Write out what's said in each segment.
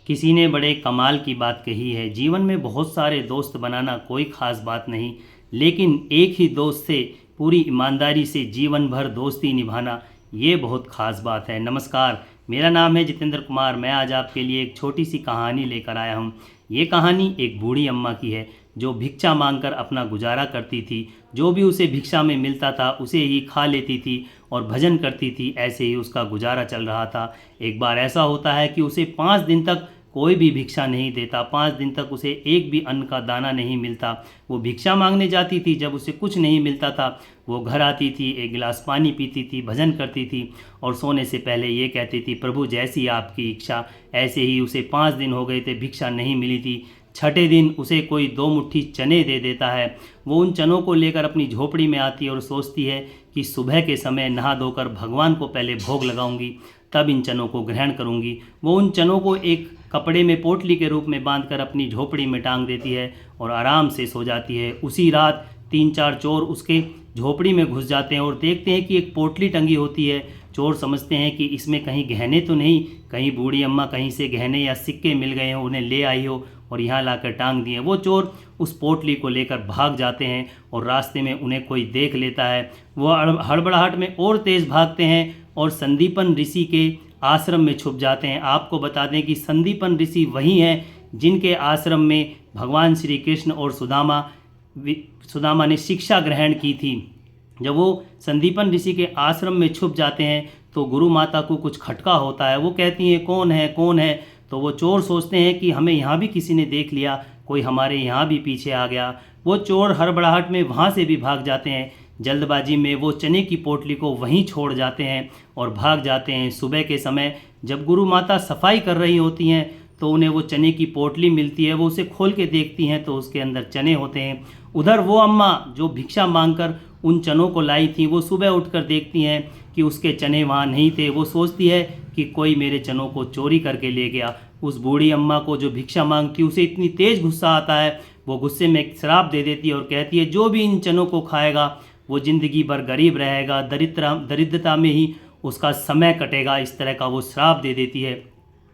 किसी ने बड़े कमाल की बात कही है, जीवन में बहुत सारे दोस्त बनाना कोई ख़ास बात नहीं, लेकिन एक ही दोस्त से पूरी ईमानदारी से जीवन भर दोस्ती निभाना ये बहुत ख़ास बात है। नमस्कार, मेरा नाम है जितेंद्र कुमार। मैं आज आपके लिए एक छोटी सी कहानी लेकर आया हूँ। ये कहानी एक बूढ़ी अम्मा की है जो भिक्षा मांगकर अपना गुजारा करती थी। जो भी उसे भिक्षा में मिलता था उसे ही खा लेती थी और भजन करती थी। ऐसे ही उसका गुजारा चल रहा था। एक बार ऐसा होता है कि उसे 5 दिन तक कोई भी भिक्षा नहीं देता। 5 दिन तक उसे एक भी अन्न का दाना नहीं मिलता। वो भिक्षा मांगने जाती थी, जब उसे कुछ नहीं मिलता था वो घर आती थी, एक गिलास पानी पीती थी, भजन करती थी और सोने से पहले ये कहती थी, प्रभु जैसी आपकी इच्छा। ऐसे ही उसे 5 दिन हो गए थे, भिक्षा नहीं मिली थी। छठे दिन उसे कोई 2 मुट्ठी चने दे देता है। वो उन चनों को लेकर अपनी झोपड़ी में आती है और सोचती है कि सुबह के समय नहा धोकर भगवान को पहले भोग लगाऊंगी, तब इन चनों को ग्रहण करूंगी। वो उन चनों को एक कपड़े में पोटली के रूप में बांधकर अपनी झोपड़ी में टांग देती है और आराम से सो जाती है। उसी रात 3-4 चोर उसके झोपड़ी में घुस जाते हैं और देखते हैं कि एक पोटली टंगी होती है। चोर समझते हैं कि इसमें कहीं गहने तो नहीं, कहीं बूढ़ी अम्मा कहीं से गहने या सिक्के मिल गए हों, उन्हें ले आई हो और यहाँ लाकर टांग दिए। वो चोर उस पोटली को लेकर भाग जाते हैं और रास्ते में उन्हें कोई देख लेता है। वो हड़बड़ाहट में और तेज़ भागते हैं और संदीपन ऋषि के आश्रम में छुप जाते हैं। आपको बता दें कि संदीपन ऋषि वही हैं जिनके आश्रम में भगवान श्री कृष्ण और सुदामा ने शिक्षा ग्रहण की थी। जब वो संदीपन ऋषि के आश्रम में छुप जाते हैं तो गुरु माता को कुछ खटका होता है। वो कहती हैं, कौन है कौन है। तो वो चोर सोचते हैं कि हमें यहाँ भी किसी ने देख लिया, कोई हमारे यहाँ भी पीछे आ गया। वो चोर हड़बड़ाहट में वहाँ से भी भाग जाते हैं। जल्दबाजी में वो चने की पोटली को वहीं छोड़ जाते हैं और भाग जाते हैं। सुबह के समय जब गुरु माता सफाई कर रही होती हैं तो उन्हें वो चने की पोटली मिलती है। वो उसे खोल के देखती हैं तो उसके अंदर चने होते हैं। उधर वो अम्मा जो भिक्षा मांगकर उन चनों को लाई थी, वो सुबह उठकर देखती हैं कि उसके चने वहाँ नहीं थे। वो सोचती है कि कोई मेरे चनों को चोरी करके ले गया। उस बूढ़ी अम्मा को जो भिक्षा मांगती उसे इतनी तेज़ गुस्सा आता है, वो गुस्से में एक श्राप दे देती है और कहती है, जो भी इन चनों को खाएगा वो ज़िंदगी भर गरीब रहेगा, दरिद्रता में ही उसका समय कटेगा। इस तरह का वो श्राप दे देती है।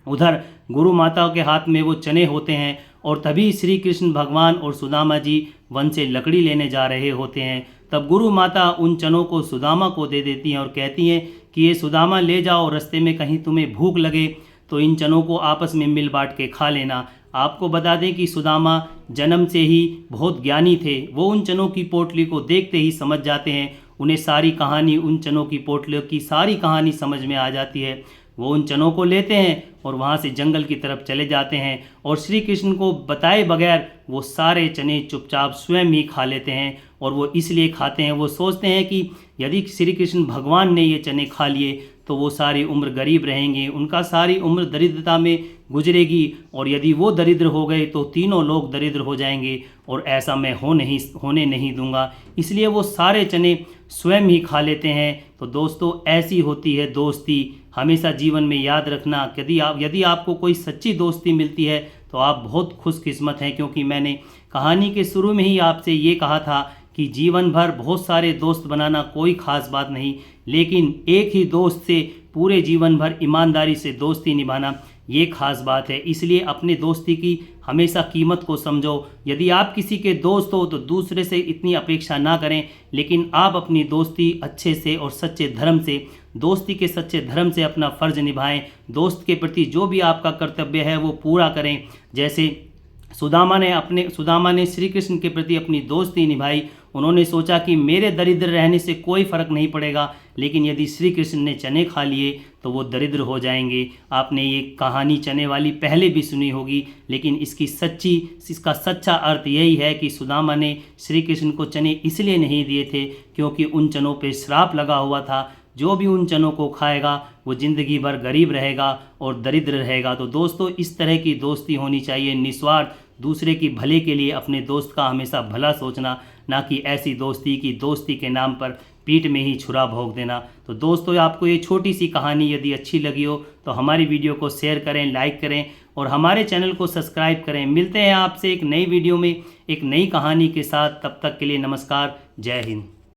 उधर गुरु माता के हाथ में वो चने होते हैं और तभी श्री कृष्ण भगवान और सुदामा जी वन से लकड़ी लेने जा रहे होते हैं। तब गुरु माता उन चनों को सुदामा को दे देती हैं और कहती हैं कि ये सुदामा ले जाओ, रास्ते में कहीं तुम्हें भूख लगे तो इन चनों को आपस में मिल बांट के खा लेना। आपको बता दें कि सुदामा जन्म से ही बहुत ज्ञानी थे। वो उन चनों की पोटली को देखते ही समझ जाते हैं। उन्हें सारी कहानी, उन चनों की पोटलियों की सारी कहानी समझ में आ जाती है। वो उन चनों को लेते हैं और वहाँ से जंगल की तरफ चले जाते हैं और श्री कृष्ण को बताए बगैर वो सारे चने चुपचाप स्वयं ही खा लेते हैं। और वो इसलिए खाते हैं, वो सोचते हैं कि यदि श्री कृष्ण भगवान ने ये चने खा लिए तो वो सारी उम्र गरीब रहेंगे, उनका सारी उम्र दरिद्रता में गुजरेगी और यदि वो दरिद्र हो गए तो तीनों लोग दरिद्र हो जाएंगे और ऐसा मैं होने नहीं दूंगा। इसलिए वो सारे चने स्वयं ही खा लेते हैं। तो दोस्तों, ऐसी होती है दोस्ती। हमेशा जीवन में याद रखना, यदि आपको कोई सच्ची दोस्ती मिलती है तो आप बहुत खुशकिस्मत हैं, क्योंकि मैंने कहानी के शुरू में ही आपसे ये कहा था कि जीवन भर बहुत सारे दोस्त बनाना कोई ख़ास बात नहीं, लेकिन एक ही दोस्त से पूरे जीवन भर ईमानदारी से दोस्ती निभाना ये ख़ास बात है। इसलिए अपने दोस्ती की हमेशा कीमत को समझो। यदि आप किसी के दोस्त हो तो दूसरे से इतनी अपेक्षा ना करें, लेकिन आप अपनी दोस्ती अच्छे से और सच्चे धर्म से, दोस्ती के सच्चे धर्म से अपना फ़र्ज़ निभाएं। दोस्त के प्रति जो भी आपका कर्तव्य है वो पूरा करें। जैसे सुदामा ने श्री कृष्ण के प्रति अपनी दोस्ती निभाई। उन्होंने सोचा कि मेरे दरिद्र रहने से कोई फ़र्क नहीं पड़ेगा, लेकिन यदि श्री कृष्ण ने चने खा लिए तो वो दरिद्र हो जाएंगे। आपने ये कहानी चने वाली पहले भी सुनी होगी, लेकिन इसका सच्चा अर्थ यही है कि सुदामा ने श्री कृष्ण को चने इसलिए नहीं दिए थे क्योंकि उन चनों पे श्राप लगा हुआ था। जो भी उन चनों को खाएगा वो ज़िंदगी भर गरीब रहेगा और दरिद्र रहेगा। तो दोस्तों, इस तरह की दोस्ती होनी चाहिए, निस्वार्थ, दूसरे की भले के लिए अपने दोस्त का हमेशा भला सोचना, ना कि ऐसी दोस्ती की दोस्ती के नाम पर पीठ में ही छुरा भोंक देना। तो दोस्तों, आपको ये छोटी सी कहानी यदि अच्छी लगी हो तो हमारी वीडियो को शेयर करें, लाइक करें और हमारे चैनल को सब्सक्राइब करें। मिलते हैं आपसे एक नई वीडियो में एक नई कहानी के साथ। तब तक के लिए नमस्कार, जय हिंद।